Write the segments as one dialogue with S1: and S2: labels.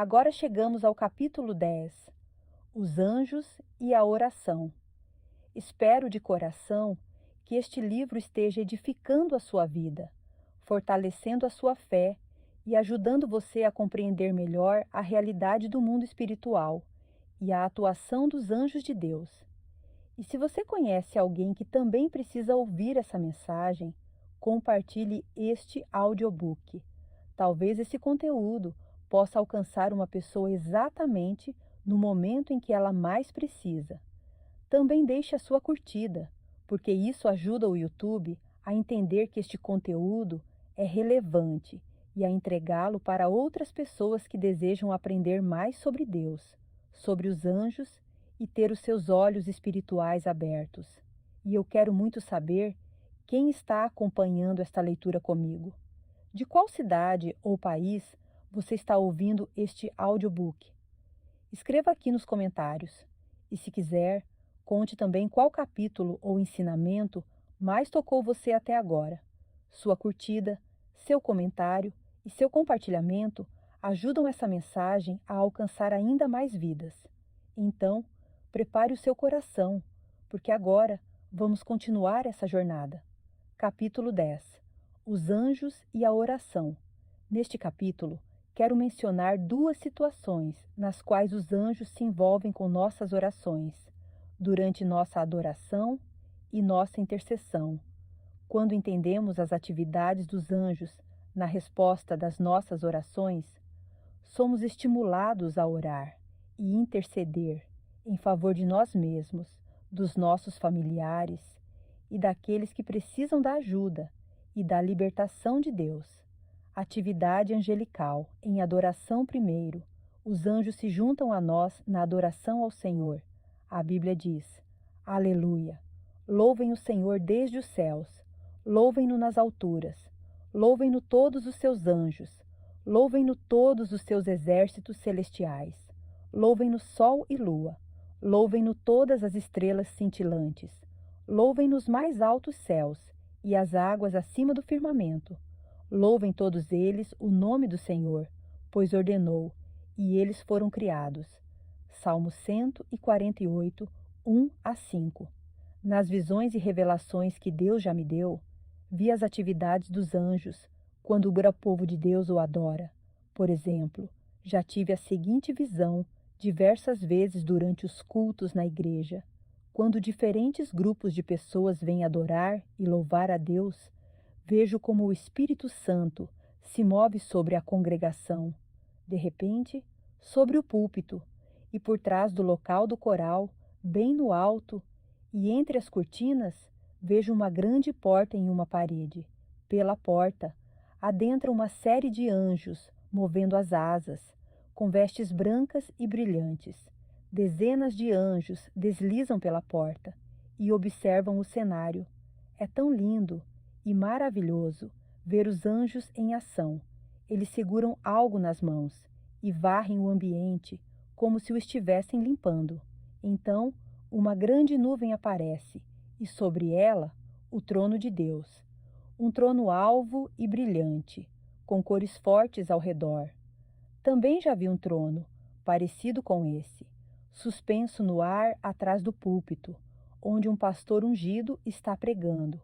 S1: Agora chegamos ao capítulo 10, Os Anjos e a Oração. Espero de coração que este livro esteja edificando a sua vida, fortalecendo a sua fé e ajudando você a compreender melhor a realidade do mundo espiritual e a atuação dos anjos de Deus. E se você conhece alguém que também precisa ouvir essa mensagem, compartilhe este audiobook. Talvez esse conteúdo possa alcançar uma pessoa exatamente no momento em que ela mais precisa. Também deixe a sua curtida, porque isso ajuda o YouTube a entender que este conteúdo é relevante e a entregá-lo para outras pessoas que desejam aprender mais sobre Deus, sobre os anjos e ter os seus olhos espirituais abertos. E eu quero muito saber quem está acompanhando esta leitura comigo. De qual cidade ou país você está ouvindo este audiobook? Escreva aqui nos comentários. E se quiser, conte também qual capítulo ou ensinamento mais tocou você até agora. Sua curtida, seu comentário e seu compartilhamento ajudam essa mensagem a alcançar ainda mais vidas. Então, prepare o seu coração, porque agora vamos continuar essa jornada. Capítulo 10. Os Anjos e a Oração. Neste capítulo, quero mencionar duas situações nas quais os anjos se envolvem com nossas orações, durante nossa adoração e nossa intercessão. Quando entendemos as atividades dos anjos na resposta das nossas orações, somos estimulados a orar e interceder em favor de nós mesmos, dos nossos familiares e daqueles que precisam da ajuda e da libertação de Deus. Atividade angelical, em adoração primeiro. Os anjos se juntam a nós na adoração ao Senhor. A Bíblia diz: Aleluia! Louvem o Senhor desde os céus, louvem-no nas alturas, louvem-no todos os seus anjos, louvem-no todos os seus exércitos celestiais, louvem-no sol e lua, louvem-no todas as estrelas cintilantes, louvem-no os mais altos céus e as águas acima do firmamento. Louvem todos eles o nome do Senhor, pois ordenou, e eles foram criados. Salmo 148, 1-5. Nas visões e revelações que Deus já me deu, vi as atividades dos anjos, quando o povo de Deus o adora. Por exemplo, já tive a seguinte visão diversas vezes durante os cultos na igreja. Quando diferentes grupos de pessoas vêm adorar e louvar a Deus, vejo como o Espírito Santo se move sobre a congregação, de repente, sobre o púlpito e por trás do local do coral, bem no alto, e entre as cortinas, vejo uma grande porta em uma parede. Pela porta, adentra uma série de anjos, movendo as asas, com vestes brancas e brilhantes. Dezenas de anjos deslizam pela porta e observam o cenário. É tão lindo e maravilhoso ver os anjos em ação. Eles seguram algo nas mãos e varrem o ambiente como se o estivessem limpando. Então, uma grande nuvem aparece e sobre ela o trono de Deus. Um trono alvo e brilhante, com cores fortes ao redor. Também já vi um trono, parecido com esse, suspenso no ar atrás do púlpito, onde um pastor ungido está pregando.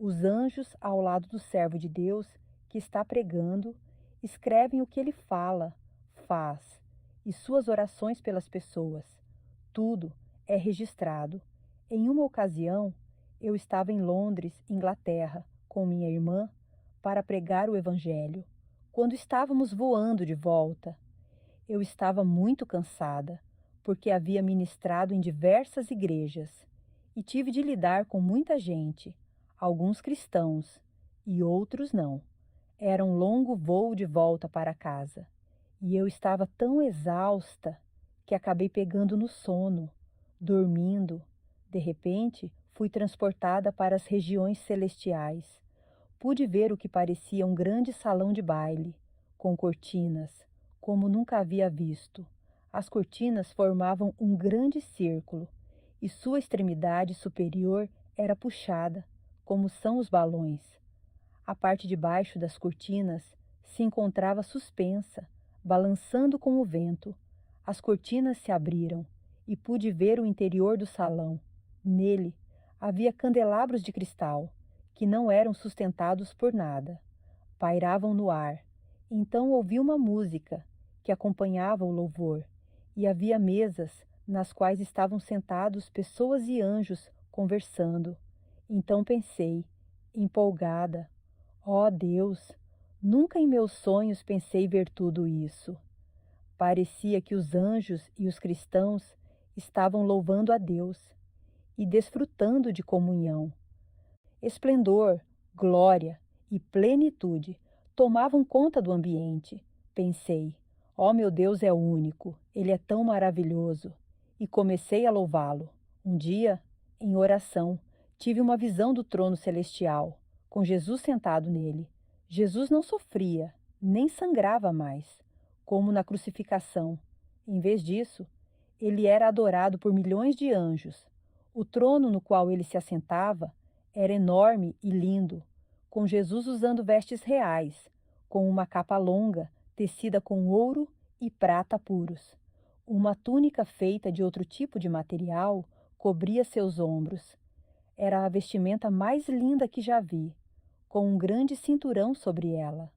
S1: Os anjos, ao lado do servo de Deus, que está pregando, escrevem o que ele fala, faz, e suas orações pelas pessoas. Tudo é registrado. Em uma ocasião, eu estava em Londres, Inglaterra, com minha irmã, para pregar o Evangelho. Quando estávamos voando de volta, eu estava muito cansada, porque havia ministrado em diversas igrejas, e tive de lidar com muita gente, alguns cristãos e outros não. Era um longo voo de volta para casa, e eu estava tão exausta que acabei pegando no sono, dormindo. De repente, fui transportada para as regiões celestiais. Pude ver o que parecia um grande salão de baile, com cortinas, como nunca havia visto. As cortinas formavam um grande círculo, e sua extremidade superior era puxada, como são os balões. A parte de baixo das cortinas se encontrava suspensa, balançando com o vento. As cortinas se abriram e pude ver o interior do salão. Nele havia candelabros de cristal, que não eram sustentados por nada. Pairavam no ar. Então ouvi uma música que acompanhava o louvor, e havia mesas nas quais estavam sentados pessoas e anjos conversando. Então pensei, empolgada: ó Deus, nunca em meus sonhos pensei ver tudo isso. Parecia que os anjos e os cristãos estavam louvando a Deus e desfrutando de comunhão. Esplendor, glória e plenitude tomavam conta do ambiente. Pensei, ó meu Deus é único, ele é tão maravilhoso. E comecei a louvá-lo. Um dia, em oração, tive uma visão do trono celestial, com Jesus sentado nele. Jesus não sofria, nem sangrava mais, como na crucificação. Em vez disso, ele era adorado por milhões de anjos. O trono no qual ele se assentava era enorme e lindo, com Jesus usando vestes reais, com uma capa longa, tecida com ouro e prata puros. Uma túnica feita de outro tipo de material cobria seus ombros. Era a vestimenta mais linda que já vi, com um grande cinturão sobre ela.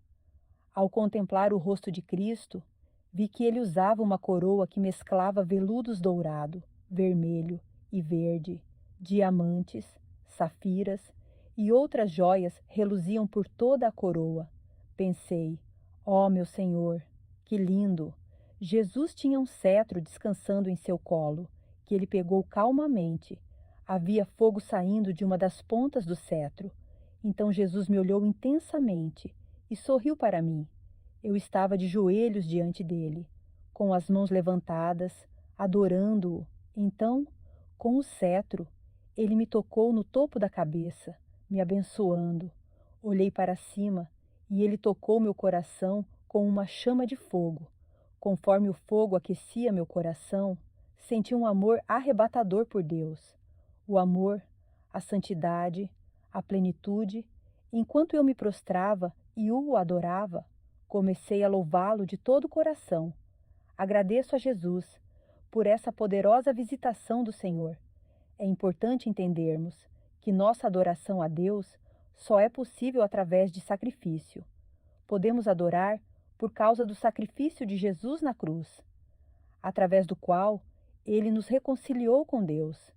S1: Ao contemplar o rosto de Cristo, vi que ele usava uma coroa que mesclava veludos dourado, vermelho e verde, diamantes, safiras e outras joias reluziam por toda a coroa. Pensei, ó meu Senhor, que lindo! Jesus tinha um cetro descansando em seu colo, que ele pegou calmamente. Havia fogo saindo de uma das pontas do cetro. Então Jesus me olhou intensamente e sorriu para mim. Eu estava de joelhos diante dele, com as mãos levantadas, adorando-o. Então, com o cetro, ele me tocou no topo da cabeça, me abençoando. Olhei para cima e ele tocou meu coração com uma chama de fogo. Conforme o fogo aquecia meu coração, senti um amor arrebatador por Deus. O amor, a santidade, a plenitude. Enquanto eu me prostrava e o adorava, comecei a louvá-lo de todo o coração. Agradeço a Jesus por essa poderosa visitação do Senhor. É importante entendermos que nossa adoração a Deus só é possível através de sacrifício. Podemos adorar por causa do sacrifício de Jesus na cruz, através do qual ele nos reconciliou com Deus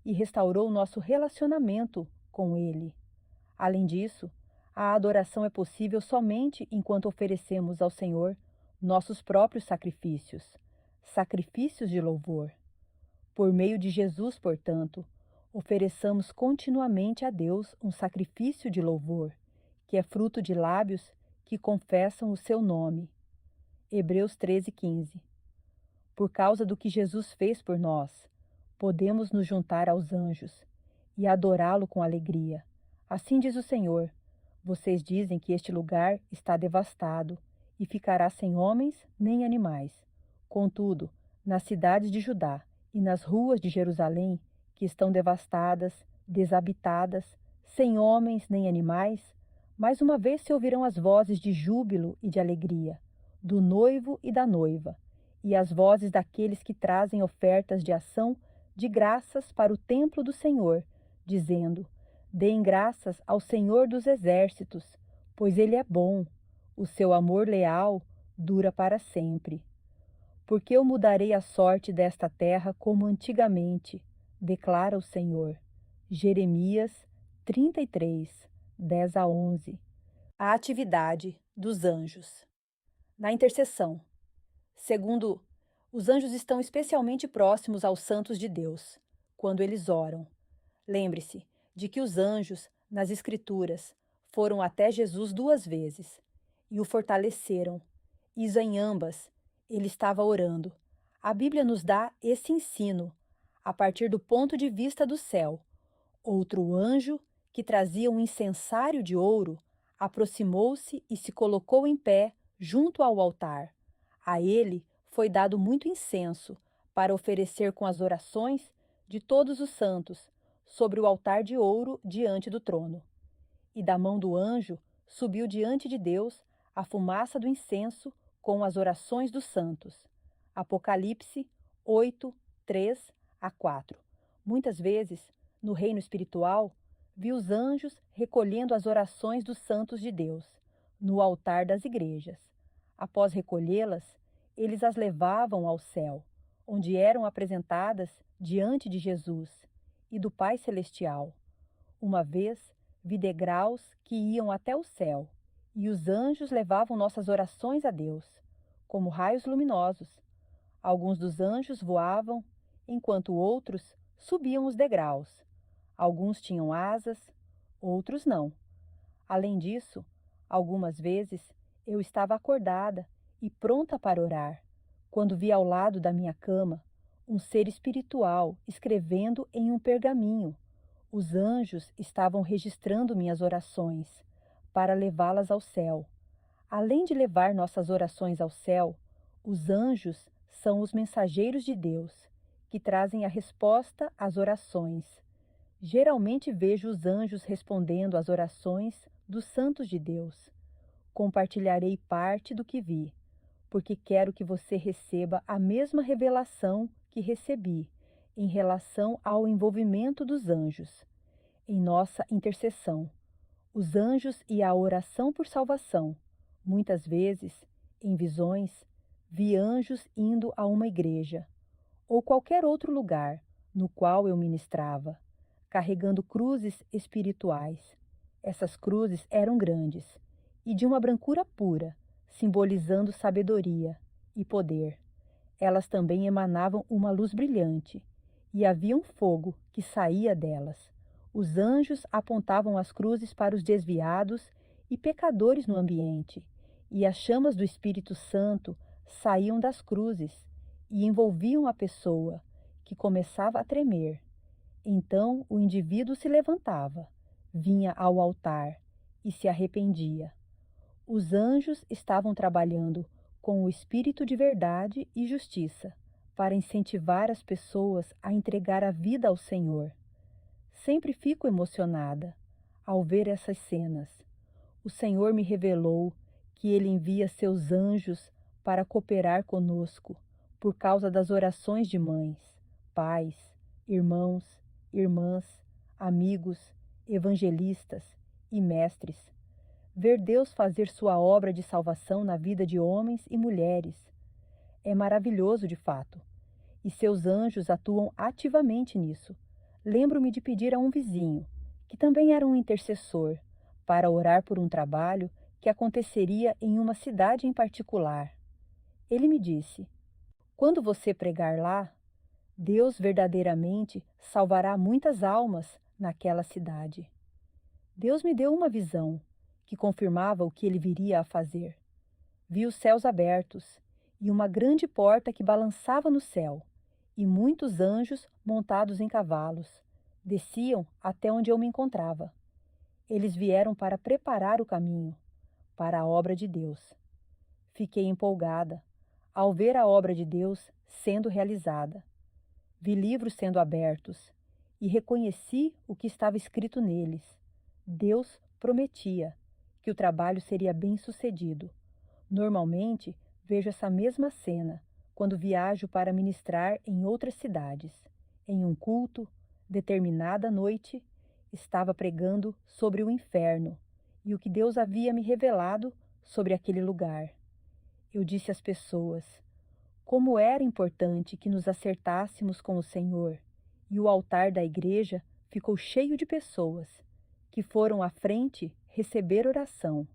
S1: e restaurou nosso relacionamento com Ele. Além disso, a adoração é possível somente enquanto oferecemos ao Senhor nossos próprios sacrifícios, sacrifícios de louvor. Por meio de Jesus, portanto, ofereçamos continuamente a Deus um sacrifício de louvor, que é fruto de lábios que confessam o seu nome. Hebreus 13:15. Por causa do que Jesus fez por nós, podemos nos juntar aos anjos e adorá-lo com alegria. Assim diz o Senhor: vocês dizem que este lugar está devastado e ficará sem homens nem animais. Contudo, nas cidades de Judá e nas ruas de Jerusalém, que estão devastadas, desabitadas, sem homens nem animais, mais uma vez se ouvirão as vozes de júbilo e de alegria, do noivo e da noiva, e as vozes daqueles que trazem ofertas de ação de graças para o templo do Senhor, dizendo: deem graças ao Senhor dos exércitos, pois ele é bom, o seu amor leal dura para sempre. Porque eu mudarei a sorte desta terra como antigamente, declara o Senhor. Jeremias 33, 10-11. A atividade dos anjos. Na intercessão. Segundo, os anjos estão especialmente próximos aos santos de Deus, quando eles oram. Lembre-se de que os anjos, nas Escrituras, foram até Jesus 2 vezes e o fortaleceram. E em ambas, ele estava orando. A Bíblia nos dá esse ensino, a partir do ponto de vista do céu. Outro anjo, que trazia um incensário de ouro, aproximou-se e se colocou em pé junto ao altar. A ele foi dado muito incenso para oferecer com as orações de todos os santos sobre o altar de ouro diante do trono. E da mão do anjo subiu diante de Deus a fumaça do incenso com as orações dos santos. Apocalipse 8, 3 a 4. Muitas vezes, no reino espiritual, vi os anjos recolhendo as orações dos santos de Deus, no altar das igrejas. Após recolhê-las, eles as levavam ao céu, onde eram apresentadas diante de Jesus e do Pai Celestial. Uma vez, vi degraus que iam até o céu, e os anjos levavam nossas orações a Deus, como raios luminosos. Alguns dos anjos voavam, enquanto outros subiam os degraus. Alguns tinham asas, outros não. Além disso, algumas vezes eu estava acordada e pronta para orar, quando vi ao lado da minha cama um ser espiritual escrevendo em um pergaminho. Os anjos estavam registrando minhas orações para levá-las ao céu. Além de levar nossas orações ao céu, os anjos são os mensageiros de Deus, que trazem a resposta às orações. Geralmente vejo os anjos respondendo às orações dos santos de Deus. Compartilharei parte do que vi, porque quero que você receba a mesma revelação que recebi em relação ao envolvimento dos anjos em nossa intercessão. Os anjos e a oração por salvação. Muitas vezes, em visões, vi anjos indo a uma igreja ou qualquer outro lugar no qual eu ministrava, carregando cruzes espirituais. Essas cruzes eram grandes e de uma brancura pura, simbolizando sabedoria e poder. Elas também emanavam uma luz brilhante e havia um fogo que saía delas. Os anjos apontavam as cruzes para os desviados e pecadores no ambiente, e as chamas do Espírito Santo saíam das cruzes e envolviam a pessoa, que começava a tremer. Então o indivíduo se levantava, vinha ao altar e se arrependia. Os anjos estavam trabalhando com o espírito de verdade e justiça para incentivar as pessoas a entregar a vida ao Senhor. Sempre fico emocionada ao ver essas cenas. O Senhor me revelou que Ele envia seus anjos para cooperar conosco por causa das orações de mães, pais, irmãos, irmãs, amigos, evangelistas e mestres. Ver Deus fazer sua obra de salvação na vida de homens e mulheres é maravilhoso de fato, e seus anjos atuam ativamente nisso. Lembro-me de pedir a um vizinho, que também era um intercessor, para orar por um trabalho que aconteceria em uma cidade em particular. Ele me disse: quando você pregar lá, Deus verdadeiramente salvará muitas almas naquela cidade. Deus me deu uma visão que confirmava o que ele viria a fazer. Vi os céus abertos e uma grande porta que balançava no céu, e muitos anjos montados em cavalos desciam até onde eu me encontrava. Eles vieram para preparar o caminho para a obra de Deus. Fiquei empolgada ao ver a obra de Deus sendo realizada. Vi livros sendo abertos e reconheci o que estava escrito neles. Deus prometia que o trabalho seria bem-sucedido. Normalmente, vejo essa mesma cena quando viajo para ministrar em outras cidades. Em um culto, determinada noite, estava pregando sobre o inferno e o que Deus havia me revelado sobre aquele lugar. Eu disse às pessoas como era importante que nos acertássemos com o Senhor, e o altar da igreja ficou cheio de pessoas que foram à frente receber oração.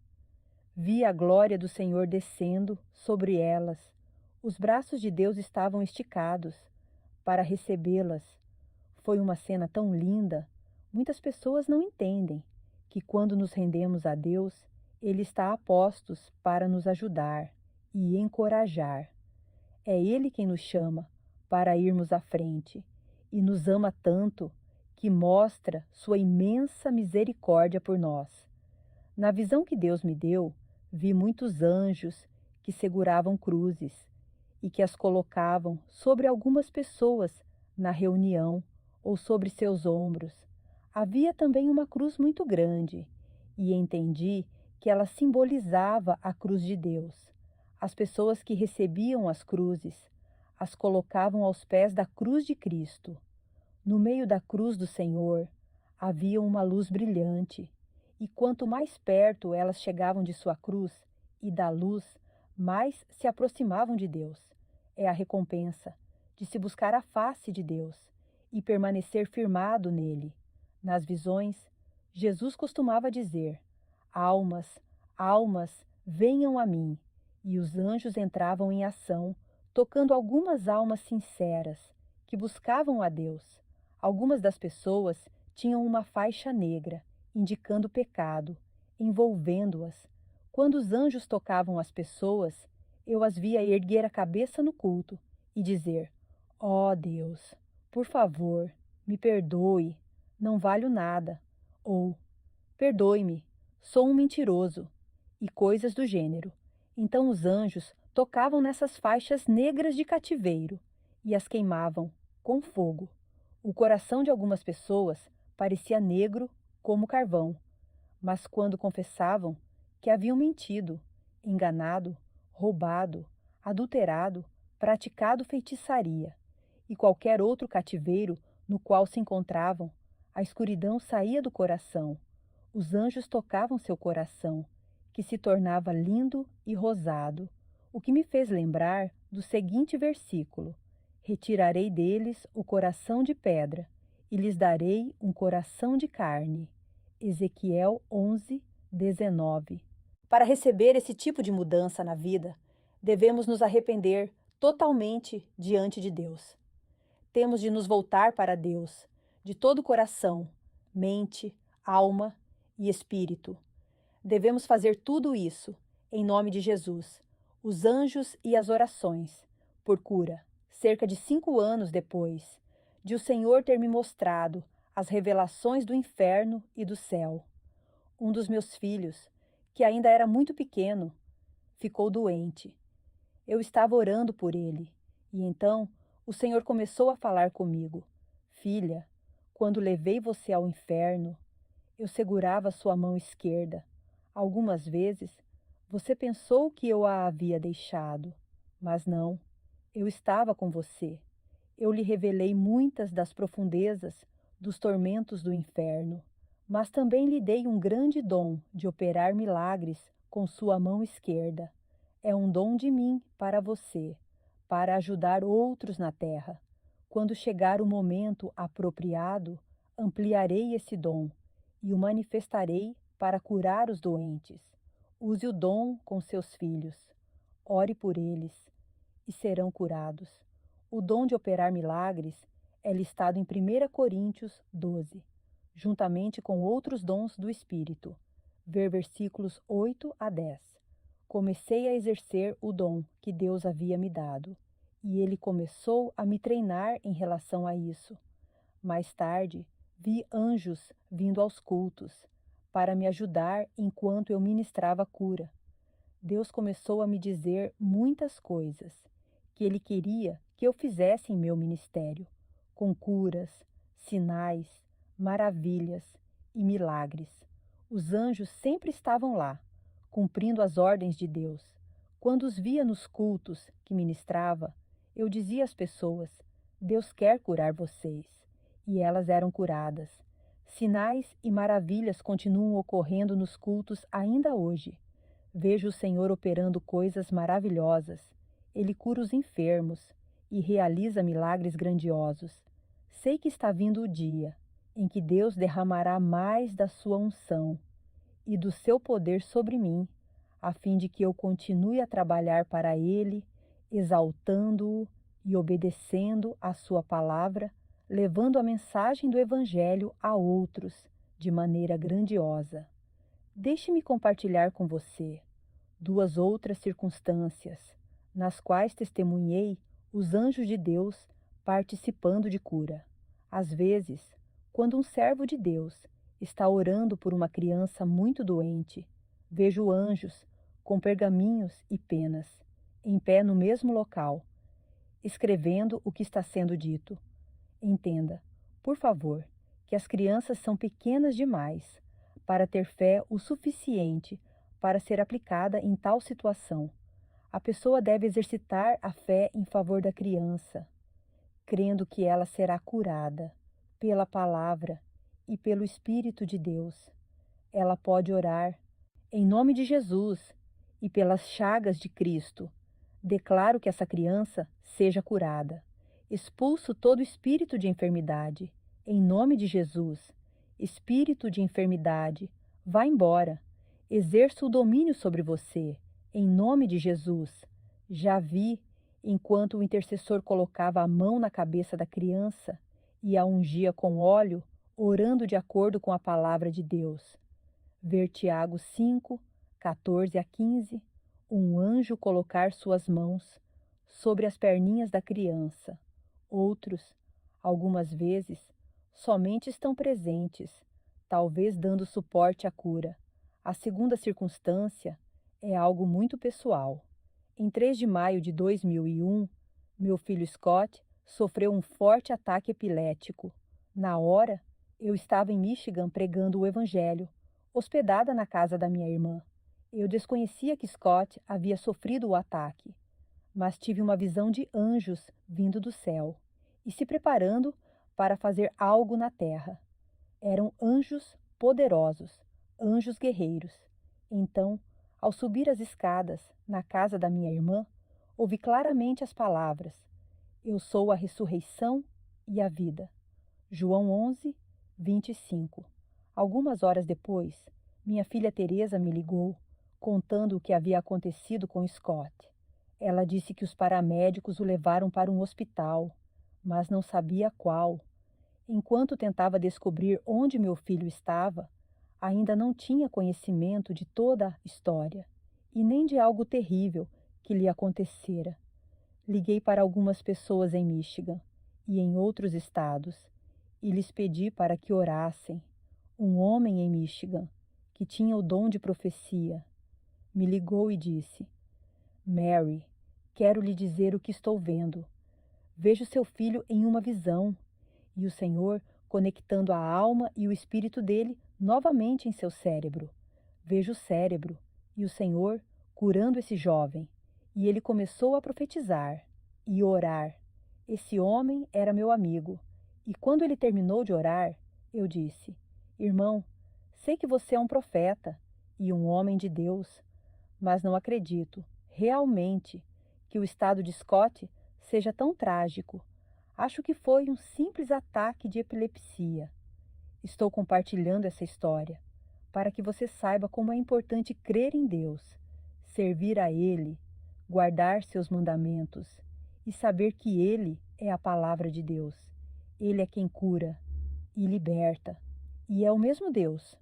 S1: Vi a glória do Senhor descendo sobre elas. Os braços de Deus estavam esticados para recebê-las. Foi uma cena tão linda. Muitas pessoas não entendem que quando nos rendemos a Deus, Ele está a postos para nos ajudar e encorajar. É Ele quem nos chama para irmos à frente e nos ama tanto que mostra sua imensa misericórdia por nós. Na visão que Deus me deu, vi muitos anjos que seguravam cruzes e que as colocavam sobre algumas pessoas na reunião ou sobre seus ombros. Havia também uma cruz muito grande e entendi que ela simbolizava a cruz de Deus. As pessoas que recebiam as cruzes as colocavam aos pés da cruz de Cristo. No meio da cruz do Senhor havia uma luz brilhante, e quanto mais perto elas chegavam de sua cruz e da luz, mais se aproximavam de Deus. É a recompensa de se buscar a face de Deus e permanecer firmado nele. Nas visões, Jesus costumava dizer: Almas, almas, venham a mim. E os anjos entravam em ação, tocando algumas almas sinceras que buscavam a Deus. Algumas das pessoas tinham uma faixa negra, indicando pecado, envolvendo-as. Quando os anjos tocavam as pessoas, eu as via erguer a cabeça no culto e dizer: Ó Deus, por favor, me perdoe, não valho nada. Ou, perdoe-me, sou um mentiroso. E coisas do gênero. Então os anjos tocavam nessas faixas negras de cativeiro e as queimavam com fogo. O coração de algumas pessoas parecia negro como carvão, mas quando confessavam que haviam mentido, enganado, roubado, adulterado, praticado feitiçaria e qualquer outro cativeiro no qual se encontravam, a escuridão saía do coração. Os anjos tocavam seu coração, que se tornava lindo e rosado, o que me fez lembrar do seguinte versículo: Retirarei deles o coração de pedra e lhes darei um coração de carne. Ezequiel 11, 19. Para receber esse tipo de mudança na vida, devemos nos arrepender totalmente diante de Deus. Temos de nos voltar para Deus, de todo o coração, mente, alma e espírito. Devemos fazer tudo isso, em nome de Jesus, os anjos e as orações, por cura, cerca de 5 anos depois de o Senhor ter me mostrado as revelações do inferno e do céu. Um dos meus filhos, que ainda era muito pequeno, ficou doente. Eu estava orando por ele, e então o Senhor começou a falar comigo: Filha, quando levei você ao inferno, eu segurava sua mão esquerda. Algumas vezes você pensou que eu a havia deixado, mas não, eu estava com você. Eu lhe revelei muitas das profundezas dos tormentos do inferno, mas também lhe dei um grande dom de operar milagres com sua mão esquerda. É um dom de mim para você, para ajudar outros na terra. Quando chegar o momento apropriado, ampliarei esse dom e o manifestarei para curar os doentes. Use o dom com seus filhos. Ore por eles e serão curados. O dom de operar milagres é listado em 1 Coríntios 12, juntamente com outros dons do Espírito. Ver versículos 8 a 10. Comecei a exercer o dom que Deus havia me dado, e Ele começou a me treinar em relação a isso. Mais tarde, vi anjos vindo aos cultos para me ajudar enquanto eu ministrava a cura. Deus começou a me dizer muitas coisas que Ele queria que eu fizesse em meu ministério, com curas, sinais, maravilhas e milagres. Os anjos sempre estavam lá, cumprindo as ordens de Deus. Quando os via nos cultos que ministrava, eu dizia às pessoas: Deus quer curar vocês. E elas eram curadas. Sinais e maravilhas continuam ocorrendo nos cultos ainda hoje. Vejo o Senhor operando coisas maravilhosas. Ele cura os enfermos e realiza milagres grandiosos. Sei que está vindo o dia em que Deus derramará mais da sua unção e do seu poder sobre mim, a fim de que eu continue a trabalhar para Ele, exaltando-o e obedecendo à sua palavra, levando a mensagem do Evangelho a outros de maneira grandiosa. Deixe-me compartilhar com você 2 outras circunstâncias nas quais testemunhei os anjos de Deus participando de cura. Às vezes, quando um servo de Deus está orando por uma criança muito doente, vejo anjos com pergaminhos e penas, em pé no mesmo local, escrevendo o que está sendo dito. Entenda, por favor, que as crianças são pequenas demais para ter fé o suficiente para ser aplicada em tal situação. A pessoa deve exercitar a fé em favor da criança, crendo que ela será curada pela palavra e pelo Espírito de Deus. Ela pode orar em nome de Jesus e pelas chagas de Cristo. Declaro que essa criança seja curada. Expulso todo espírito de enfermidade, em nome de Jesus. Espírito de enfermidade, vá embora. Exerço o domínio sobre você, em nome de Jesus. Já vi, enquanto o intercessor colocava a mão na cabeça da criança e a ungia com óleo, orando de acordo com a palavra de Deus. Ver Tiago 5, 14 a 15, um anjo colocar suas mãos sobre as perninhas da criança. Outros, algumas vezes, somente estão presentes, talvez dando suporte à cura. A segunda circunstância é algo muito pessoal. Em 3 de maio de 2001, meu filho Scott sofreu um forte ataque epilético. Na hora, eu estava em Michigan pregando o Evangelho, hospedada na casa da minha irmã. Eu desconhecia que Scott havia sofrido o ataque, mas tive uma visão de anjos vindo do céu e se preparando para fazer algo na terra. Eram anjos poderosos, anjos guerreiros. Então, ao subir as escadas na casa da minha irmã, ouvi claramente as palavras: Eu sou a ressurreição e a vida. João 11, 25. Algumas horas depois, minha filha Teresa me ligou, contando o que havia acontecido com Scott. Ela disse que os paramédicos o levaram para um hospital, mas não sabia qual. Enquanto tentava descobrir onde meu filho estava, ainda não tinha conhecimento de toda a história e nem de algo terrível que lhe acontecera. Liguei para algumas pessoas em Michigan e em outros estados e lhes pedi para que orassem. Um homem em Michigan, que tinha o dom de profecia, me ligou e disse: Mary, quero lhe dizer o que estou vendo. Vejo seu filho em uma visão e o Senhor conectando a alma e o espírito dele novamente em seu cérebro. Vejo o cérebro e o Senhor curando esse jovem. E ele começou a profetizar e orar. Esse homem era meu amigo. E quando ele terminou de orar, eu disse: Irmão, sei que você é um profeta e um homem de Deus, mas não acredito, realmente, que o estado de Scott seja tão trágico. Acho que foi um simples ataque de epilepsia. Estou compartilhando essa história para que você saiba como é importante crer em Deus, servir a Ele, guardar seus mandamentos e saber que Ele é a palavra de Deus. Ele é quem cura e liberta, e é o mesmo Deus,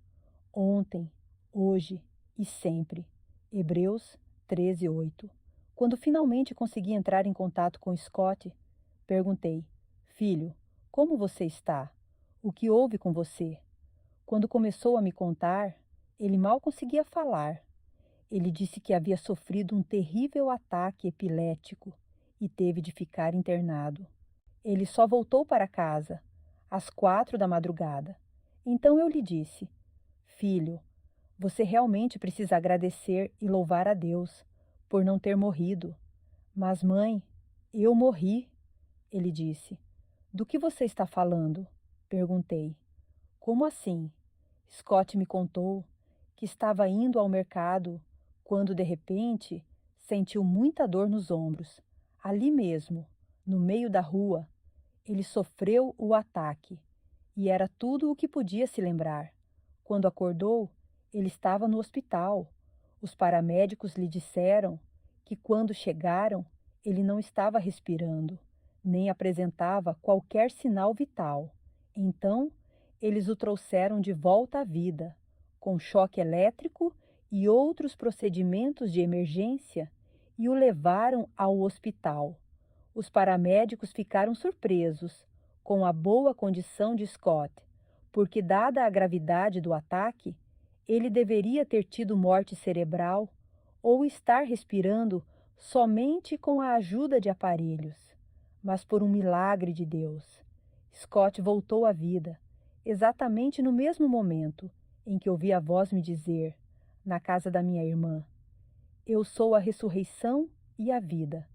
S1: ontem, hoje e sempre. Hebreus 13:8. Quando finalmente consegui entrar em contato com Scott, perguntei: Filho, como você está? O que houve com você? Quando começou a me contar, ele mal conseguia falar. Ele disse que havia sofrido um terrível ataque epilético e teve de ficar internado. Ele só voltou para casa às 4 da madrugada. Então eu lhe disse: Filho, você realmente precisa agradecer e louvar a Deus por não ter morrido. Mas, mãe, eu morri, ele disse. Do que você está falando? Perguntei. Como assim? Scott me contou que estava indo ao mercado quando, de repente, sentiu muita dor nos ombros. Ali mesmo, no meio da rua, ele sofreu o ataque e era tudo o que podia se lembrar. Quando acordou, ele estava no hospital. Os paramédicos lhe disseram que, quando chegaram, ele não estava respirando, nem apresentava qualquer sinal vital. Então, eles o trouxeram de volta à vida, com choque elétrico e outros procedimentos de emergência, e o levaram ao hospital. Os paramédicos ficaram surpresos com a boa condição de Scott, porque, dada a gravidade do ataque, ele deveria ter tido morte cerebral ou estar respirando somente com a ajuda de aparelhos. Mas, por um milagre de Deus, Scott voltou à vida, exatamente no mesmo momento em que ouvi a voz me dizer, na casa da minha irmã: Eu sou a ressurreição e a vida.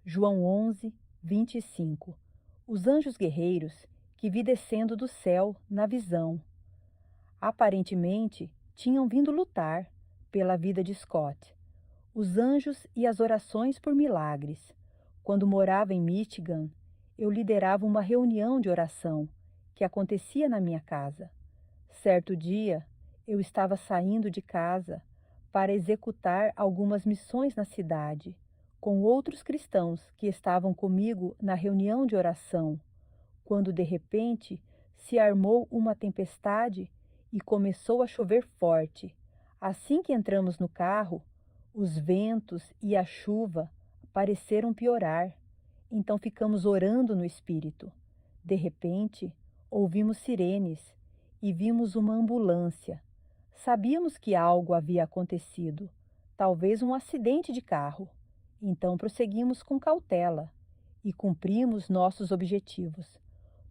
S1: João 11, 25. Os anjos guerreiros que vi descendo do céu na visão. Aparentemente, tinham vindo lutar pela vida de Scott. Os anjos e as orações por milagres. Quando morava em Michigan, eu liderava uma reunião de oração que acontecia na minha casa. Certo dia, eu estava saindo de casa para executar algumas missões na cidade, com outros cristãos que estavam comigo na reunião de oração, quando de repente se armou uma tempestade e começou a chover forte. Assim que entramos no carro, os ventos e a chuva pareceram piorar. Então ficamos orando no espírito. De repente, ouvimos sirenes e vimos uma ambulância. Sabíamos que algo havia acontecido, talvez um acidente de carro. Então prosseguimos com cautela e cumprimos nossos objetivos.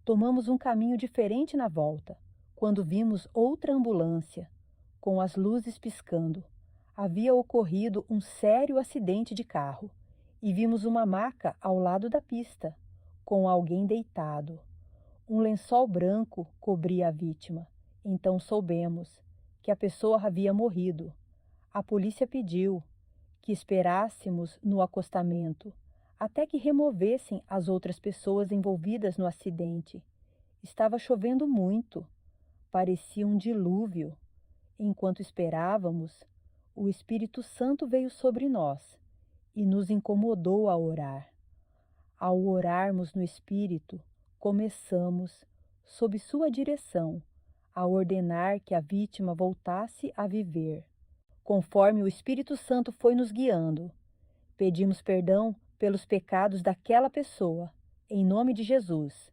S1: Tomamos um caminho diferente na volta, quando vimos outra ambulância, com as luzes piscando. Havia ocorrido um sério acidente de carro e vimos uma maca ao lado da pista, com alguém deitado. Um lençol branco cobria a vítima. Então soubemos que a pessoa havia morrido. A polícia pediu que esperássemos no acostamento até que removessem as outras pessoas envolvidas no acidente. Estava chovendo muito, parecia um dilúvio. Enquanto esperávamos, o Espírito Santo veio sobre nós e nos incomodou a orar. Ao orarmos no Espírito, começamos, sob sua direção, a ordenar que a vítima voltasse a viver. Conforme o Espírito Santo foi nos guiando, pedimos perdão pelos pecados daquela pessoa, em nome de Jesus.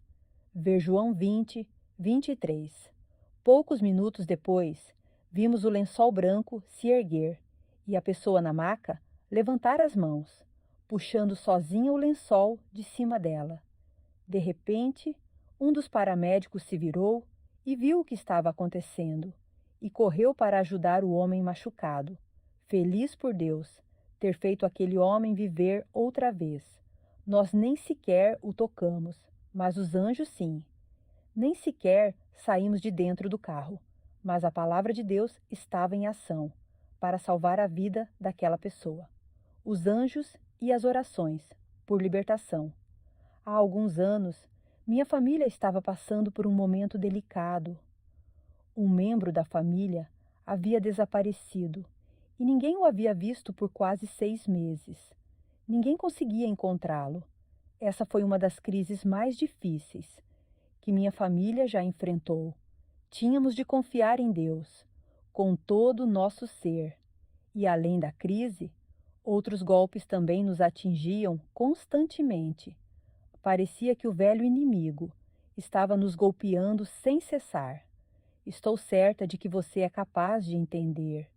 S1: Ver João 20, 23. Poucos minutos depois, vimos o lençol branco se erguer e a pessoa na maca levantar as mãos, puxando sozinha o lençol de cima dela. De repente, um dos paramédicos se virou e viu o que estava acontecendo e correu para ajudar o homem machucado, feliz por Deus ter feito aquele homem viver outra vez. Nós nem sequer o tocamos, mas os anjos sim. Nem sequer saímos de dentro do carro, mas a palavra de Deus estava em ação para salvar a vida daquela pessoa. Os anjos e as orações por libertação. Há alguns anos, minha família estava passando por um momento delicado. Um membro da família havia desaparecido e ninguém o havia visto por quase 6 meses. Ninguém conseguia encontrá-lo. Essa foi uma das crises mais difíceis que minha família já enfrentou. Tínhamos de confiar em Deus, com todo o nosso ser. E além da crise, outros golpes também nos atingiam constantemente. Parecia que o velho inimigo estava nos golpeando sem cessar. Estou certa de que você é capaz de entender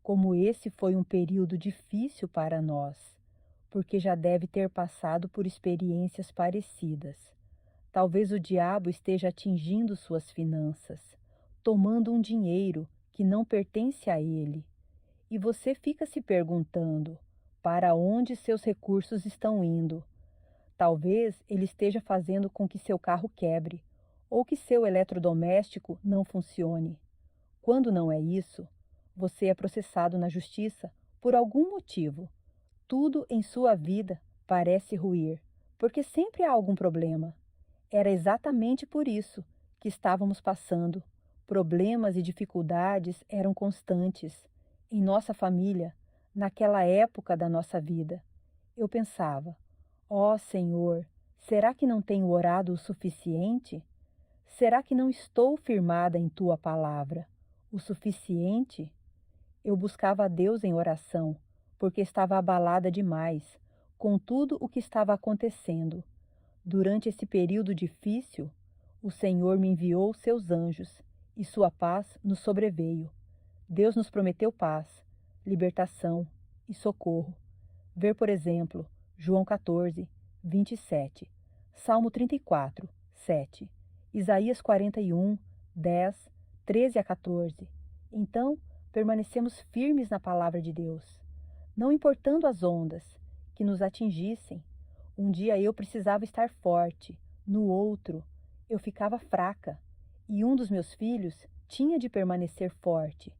S1: como esse foi um período difícil para nós, porque já deve ter passado por experiências parecidas. Talvez o diabo esteja atingindo suas finanças, tomando um dinheiro que não pertence a ele. E você fica se perguntando para onde seus recursos estão indo. Talvez ele esteja fazendo com que seu carro quebre ou que seu eletrodoméstico não funcione. Quando não é isso, você é processado na justiça por algum motivo. Tudo em sua vida parece ruir, porque sempre há algum problema. Era exatamente por isso que estávamos passando. Problemas e dificuldades eram constantes em nossa família, naquela época da nossa vida. Eu pensava: ó Senhor, será que não tenho orado o suficiente? Será que não estou firmada em tua palavra o suficiente? Eu buscava a Deus em oração, porque estava abalada demais com tudo o que estava acontecendo. Durante esse período difícil, o Senhor me enviou seus anjos e sua paz nos sobreveio. Deus nos prometeu paz, libertação e socorro. Ver, por exemplo, João 14, 27, Salmo 34, 7, Isaías 41, 10, 13 a 14. Então, permanecemos firmes na palavra de Deus, não importando as ondas que nos atingissem. Um dia eu precisava estar forte, no outro eu ficava fraca, e um dos meus filhos tinha de permanecer forte.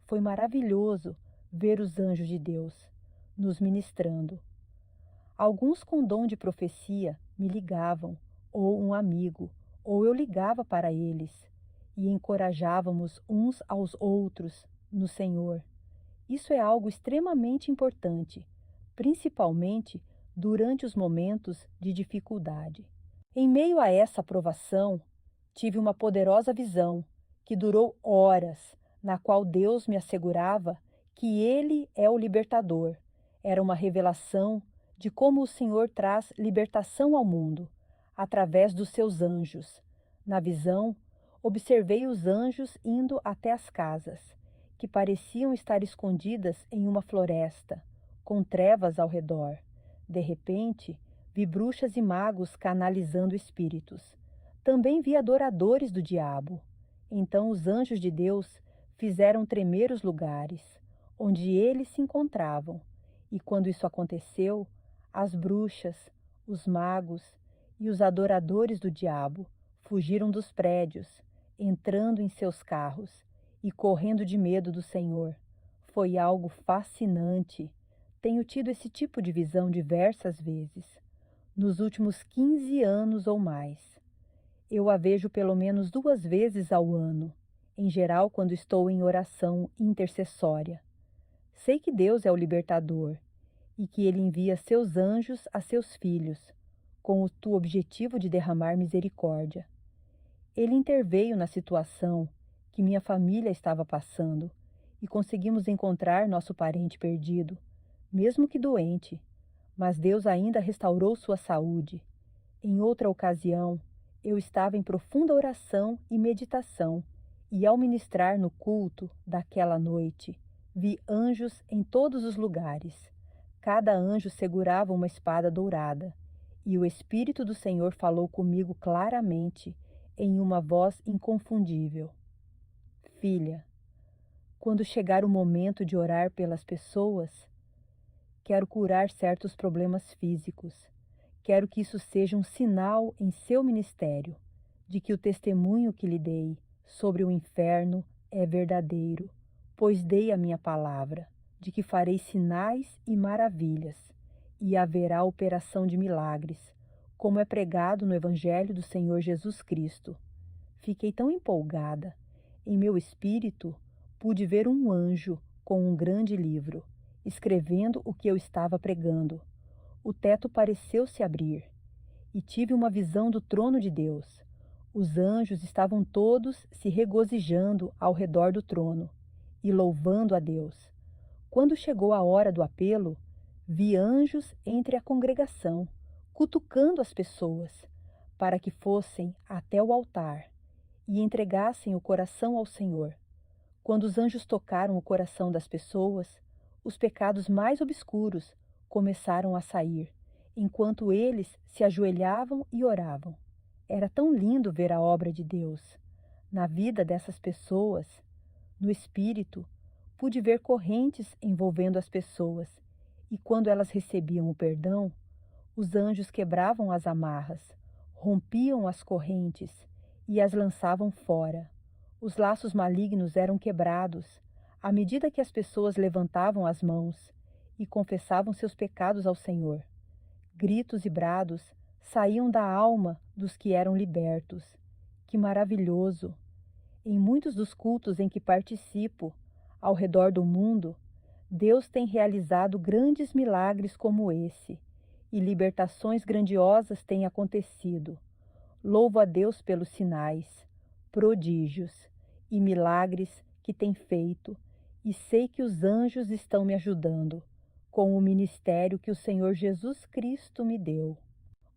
S1: Foi maravilhoso ver os anjos de Deus nos ministrando. Alguns com dom de profecia me ligavam, ou um amigo, ou eu ligava para eles, e encorajávamos uns aos outros no Senhor. Isso é algo extremamente importante, principalmente durante os momentos de dificuldade. Em meio a essa provação, tive uma poderosa visão que durou horas, na qual Deus me assegurava que Ele é o libertador. Era uma revelação de como o Senhor traz libertação ao mundo, através dos seus anjos. Na visão, observei os anjos indo até as casas, que pareciam estar escondidas em uma floresta, com trevas ao redor. De repente, vi bruxas e magos canalizando espíritos. Também vi adoradores do diabo. Então os anjos de Deus fizeram tremer os lugares onde eles se encontravam. E quando isso aconteceu, as bruxas, os magos e os adoradores do diabo fugiram dos prédios, entrando em seus carros e correndo de medo do Senhor. Foi algo fascinante. Tenho tido esse tipo de visão diversas vezes, nos últimos 15 anos ou mais. Eu a vejo pelo menos 2 vezes ao ano, em geral quando estou em oração intercessória. Sei que Deus é o libertador e que Ele envia seus anjos a seus filhos, com o objetivo de derramar misericórdia. Ele interveio na situação que minha família estava passando e conseguimos encontrar nosso parente perdido, mesmo que doente, mas Deus ainda restaurou sua saúde. Em outra ocasião, eu estava em profunda oração e meditação, e ao ministrar no culto daquela noite, vi anjos em todos os lugares. Cada anjo segurava uma espada dourada, e o Espírito do Senhor falou comigo claramente, em uma voz inconfundível: Filha, quando chegar o momento de orar pelas pessoas, quero curar certos problemas físicos. Quero que isso seja um sinal em seu ministério de que o testemunho que lhe dei sobre o inferno é verdadeiro, pois dei a minha palavra de que farei sinais e maravilhas, e haverá operação de milagres, como é pregado no Evangelho do Senhor Jesus Cristo. Fiquei tão empolgada. Em meu espírito, pude ver um anjo com um grande livro, escrevendo o que eu estava pregando. O teto pareceu se abrir, e tive uma visão do trono de Deus. Os anjos estavam todos se regozijando ao redor do trono e louvando a Deus. Quando chegou a hora do apelo, vi anjos entre a congregação, cutucando as pessoas, para que fossem até o altar e entregassem o coração ao Senhor. Quando os anjos tocaram o coração das pessoas, os pecados mais obscuros começaram a sair, enquanto eles se ajoelhavam e oravam. Era tão lindo ver a obra de Deus. Na vida dessas pessoas, no espírito, pude ver correntes envolvendo as pessoas, e quando elas recebiam o perdão, os anjos quebravam as amarras, rompiam as correntes e as lançavam fora. Os laços malignos eram quebrados à medida que as pessoas levantavam as mãos e confessavam seus pecados ao Senhor. Gritos e brados saíam da alma dos que eram libertos. Que maravilhoso! Em muitos dos cultos em que participo, ao redor do mundo, Deus tem realizado grandes milagres como esse, e libertações grandiosas têm acontecido. Louvo a Deus pelos sinais, prodígios e milagres que tem feito, e sei que os anjos estão me ajudando com o ministério que o Senhor Jesus Cristo me deu.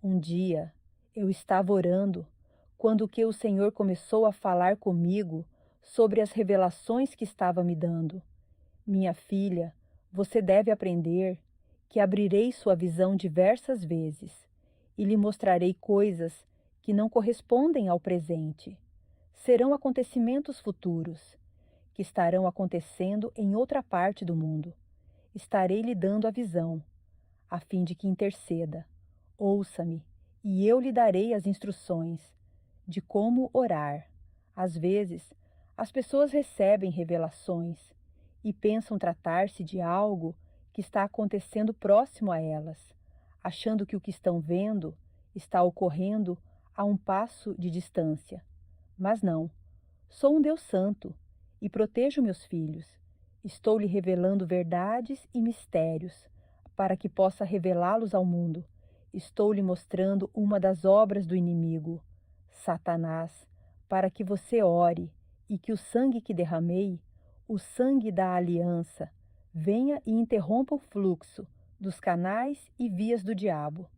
S1: Um dia eu estava orando quando que o Senhor começou a falar comigo sobre as revelações que estava me dando. Minha filha, você deve aprender que abrirei sua visão diversas vezes e lhe mostrarei coisas que não correspondem ao presente. Serão acontecimentos futuros, que estarão acontecendo em outra parte do mundo. Estarei lhe dando a visão, a fim de que interceda. Ouça-me, e eu lhe darei as instruções de como orar. Às vezes, as pessoas recebem revelações e pensam tratar-se de algo que está acontecendo próximo a elas, achando que o que estão vendo está ocorrendo a um passo de distância. Mas não, sou um Deus santo e protejo meus filhos. Estou lhe revelando verdades e mistérios para que possa revelá-los ao mundo. Estou lhe mostrando uma das obras do inimigo, Satanás, para que você ore e que o sangue que derramei, o sangue da aliança, venha e interrompa o fluxo dos canais e vias do diabo.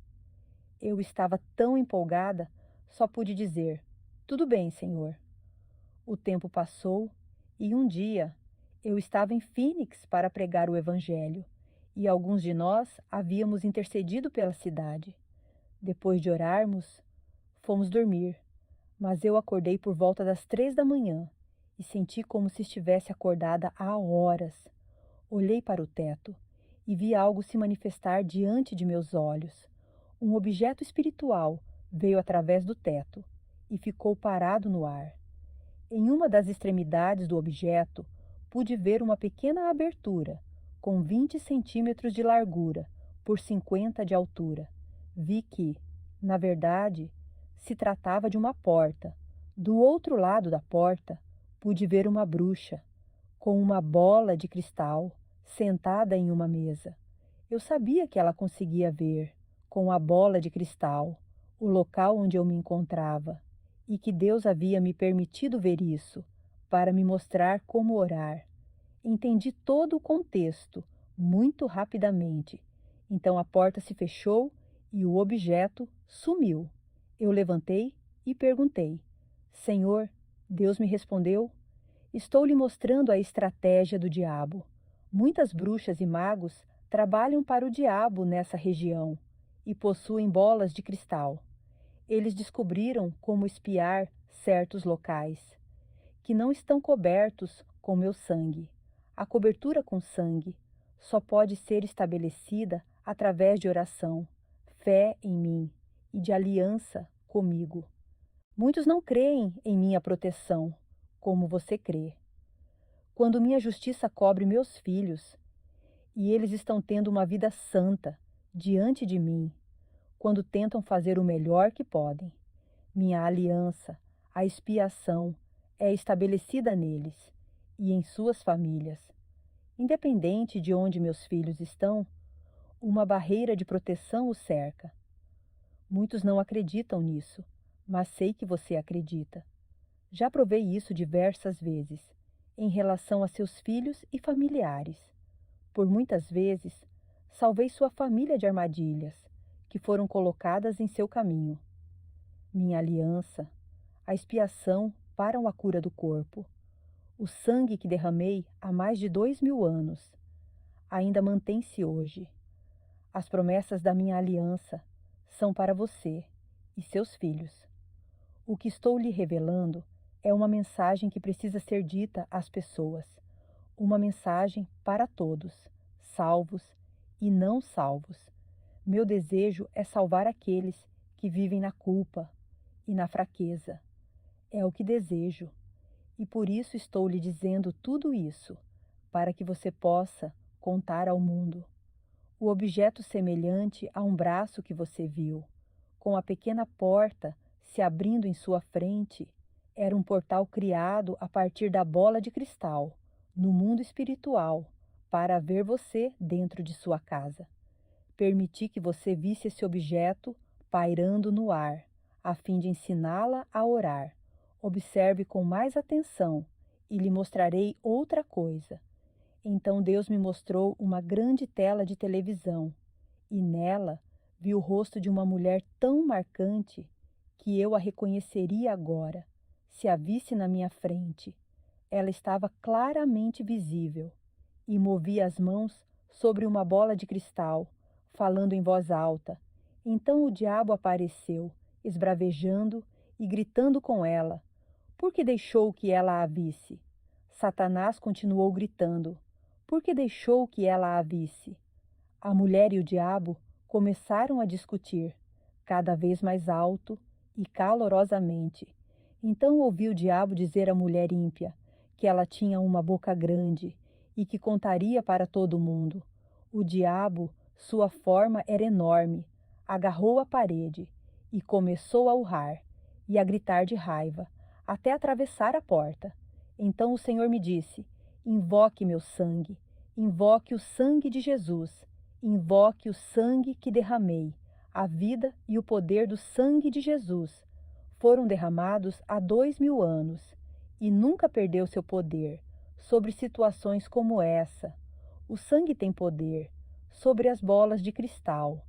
S1: Eu estava tão empolgada, só pude dizer: tudo bem, Senhor. O tempo passou e um dia eu estava em Phoenix para pregar o Evangelho e alguns de nós havíamos intercedido pela cidade. Depois de orarmos, fomos dormir, mas eu acordei por volta das 3 da manhã e senti como se estivesse acordada há horas. Olhei para o teto e vi algo se manifestar diante de meus olhos. Um objeto espiritual veio através do teto e ficou parado no ar. Em uma das extremidades do objeto, pude ver uma pequena abertura, com 20 centímetros de largura por 50 de altura. Vi que, na verdade, se tratava de uma porta. Do outro lado da porta, pude ver uma bruxa, com uma bola de cristal, sentada em uma mesa. Eu sabia que ela conseguia ver, com a bola de cristal, o local onde eu me encontrava, e que Deus havia me permitido ver isso, para me mostrar como orar. Entendi todo o contexto, muito rapidamente. Então a porta se fechou e o objeto sumiu. Eu levantei e perguntei: Senhor, Deus me respondeu: estou lhe mostrando a estratégia do diabo. Muitas bruxas e magos trabalham para o diabo nessa região e possuem bolas de cristal. Eles descobriram como espiar certos locais, que não estão cobertos com meu sangue. A cobertura com sangue só pode ser estabelecida através de oração, fé em mim e de aliança comigo. Muitos não creem em minha proteção, como você crê. Quando minha justiça cobre meus filhos, e eles estão tendo uma vida santa diante de mim, quando tentam fazer o melhor que podem. Minha aliança, a expiação, é estabelecida neles e em suas famílias. Independente de onde meus filhos estão, uma barreira de proteção os cerca. Muitos não acreditam nisso, mas sei que você acredita. Já provei isso diversas vezes, em relação a seus filhos e familiares. Por muitas vezes, salvei sua família de armadilhas que foram colocadas em seu caminho. Minha aliança, a expiação para a cura do corpo, o sangue que derramei há mais de 2000 anos, ainda mantém-se hoje. As promessas da minha aliança são para você e seus filhos. O que estou lhe revelando é uma mensagem que precisa ser dita às pessoas, uma mensagem para todos, salvos e não salvos. Meu desejo é salvar aqueles que vivem na culpa e na fraqueza. É o que desejo, e por isso estou lhe dizendo tudo isso, para que você possa contar ao mundo. O objeto semelhante a um braço que você viu, com a pequena porta se abrindo em sua frente, era um portal criado a partir da bola de cristal, no mundo espiritual, para ver você dentro de sua casa. Permiti que você visse esse objeto pairando no ar, a fim de ensiná-la a orar. Observe com mais atenção e lhe mostrarei outra coisa. Então Deus me mostrou uma grande tela de televisão e nela vi o rosto de uma mulher tão marcante que eu a reconheceria agora, se a visse na minha frente. Ela estava claramente visível e movia as mãos sobre uma bola de cristal, falando em voz alta. Então o diabo apareceu, esbravejando e gritando com ela. Por que deixou que ela a visse? Satanás continuou gritando. Por que deixou que ela a visse? A mulher e o diabo começaram a discutir, cada vez mais alto e calorosamente. Então ouviu o diabo dizer à mulher ímpia que ela tinha uma boca grande e que contaria para todo mundo. O diabo, sua forma era enorme, agarrou a parede e começou a urrar e a gritar de raiva, até atravessar a porta. Então o Senhor me disse: invoque meu sangue, invoque o sangue de Jesus, invoque o sangue que derramei. A vida e o poder do sangue de Jesus foram derramados há 2000 anos e nunca perdeu seu poder sobre situações como essa. O sangue tem poder sobre as bolas de cristal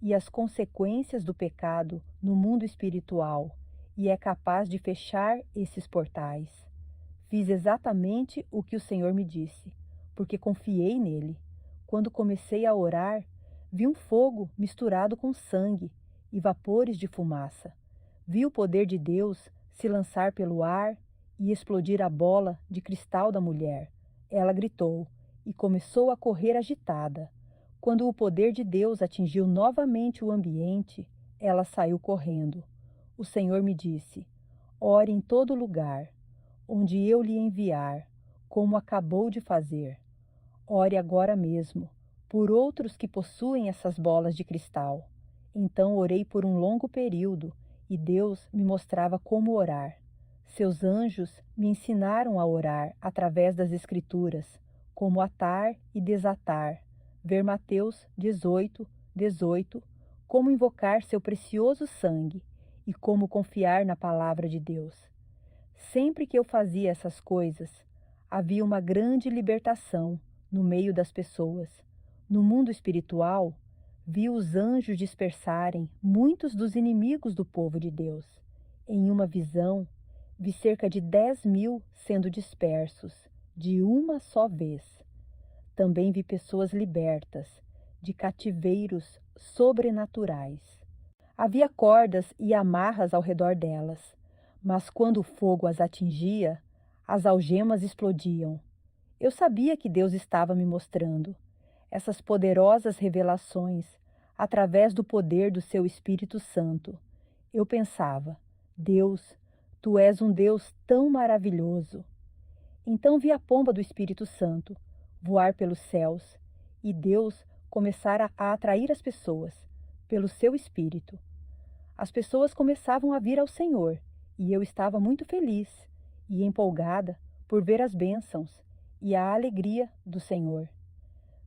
S1: e as consequências do pecado no mundo espiritual e é capaz de fechar esses portais. Fiz exatamente o que o Senhor me disse, porque confiei nele. Quando comecei a orar, vi um fogo misturado com sangue e vapores de fumaça. Vi o poder de Deus se lançar pelo ar e explodir a bola de cristal da mulher. Ela gritou e começou a correr agitada. Quando o poder de Deus atingiu novamente o ambiente, ela saiu correndo. O Senhor me disse: ore em todo lugar, onde eu lhe enviar, como acabou de fazer. Ore agora mesmo, por outros que possuem essas bolas de cristal. Então orei por um longo período, e Deus me mostrava como orar. Seus anjos me ensinaram a orar através das Escrituras, como atar e desatar, ver Mateus 18, como invocar seu precioso sangue e como confiar na palavra de Deus. Sempre que eu fazia essas coisas, havia uma grande libertação no meio das pessoas. No mundo espiritual, vi os anjos dispersarem muitos dos inimigos do povo de Deus. Em uma visão, vi cerca de 10.000 sendo dispersos de uma só vez. Também vi pessoas libertas de cativeiros sobrenaturais. Havia cordas e amarras ao redor delas, mas quando o fogo as atingia, as algemas explodiam. Eu sabia que Deus estava me mostrando essas poderosas revelações através do poder do seu Espírito Santo. Eu pensava: Deus, tu és um Deus tão maravilhoso. Então vi a pomba do Espírito Santo voar pelos céus e Deus começar a atrair as pessoas pelo seu Espírito. As pessoas começavam a vir ao Senhor e eu estava muito feliz e empolgada por ver as bênçãos e a alegria do Senhor.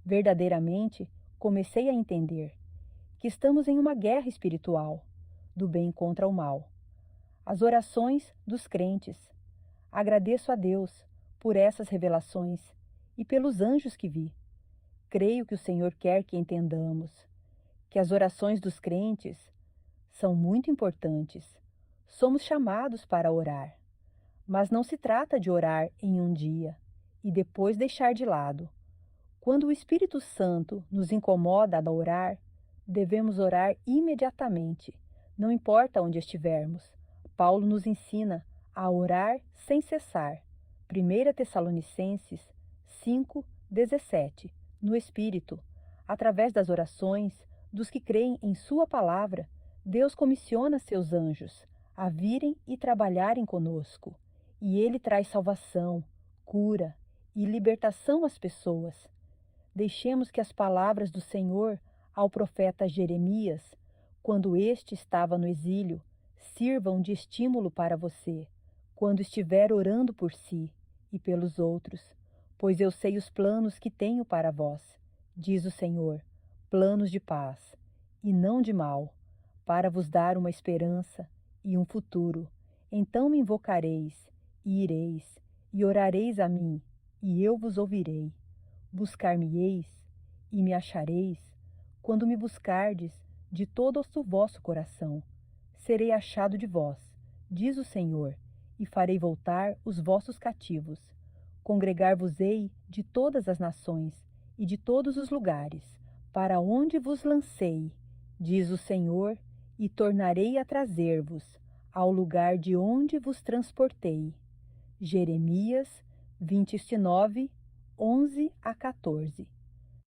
S1: Verdadeiramente, comecei a entender que estamos em uma guerra espiritual, do bem contra o mal. As orações dos crentes. Agradeço a Deus por essas revelações e pelos anjos que vi. Creio que o Senhor quer que entendamos que as orações dos crentes são muito importantes. Somos chamados para orar, mas não se trata de orar em um dia e depois deixar de lado. Quando o Espírito Santo nos incomoda a orar, devemos orar imediatamente, não importa onde estivermos. Paulo nos ensina a orar sem cessar. 1 Tessalonicenses 5:17. No Espírito, através das orações dos que creem em sua palavra, Deus comissiona seus anjos a virem e trabalharem conosco, e ele traz salvação, cura e libertação às pessoas. Deixemos que as palavras do Senhor ao profeta Jeremias, quando este estava no exílio, sirvam de estímulo para você, quando estiver orando por si e pelos outros, pois eu sei os planos que tenho para vós, diz o Senhor, planos de paz e não de mal, para vos dar uma esperança e um futuro. Então me invocareis e ireis, e orareis a mim, e eu vos ouvirei. Buscar-me-eis e me achareis, quando me buscardes de todo o vosso coração. Serei achado de vós, diz o Senhor, e farei voltar os vossos cativos. Congregar-vos-ei de todas as nações e de todos os lugares, para onde vos lancei, diz o Senhor, e tornarei a trazer-vos ao lugar de onde vos transportei. Jeremias 29, 11 a 14.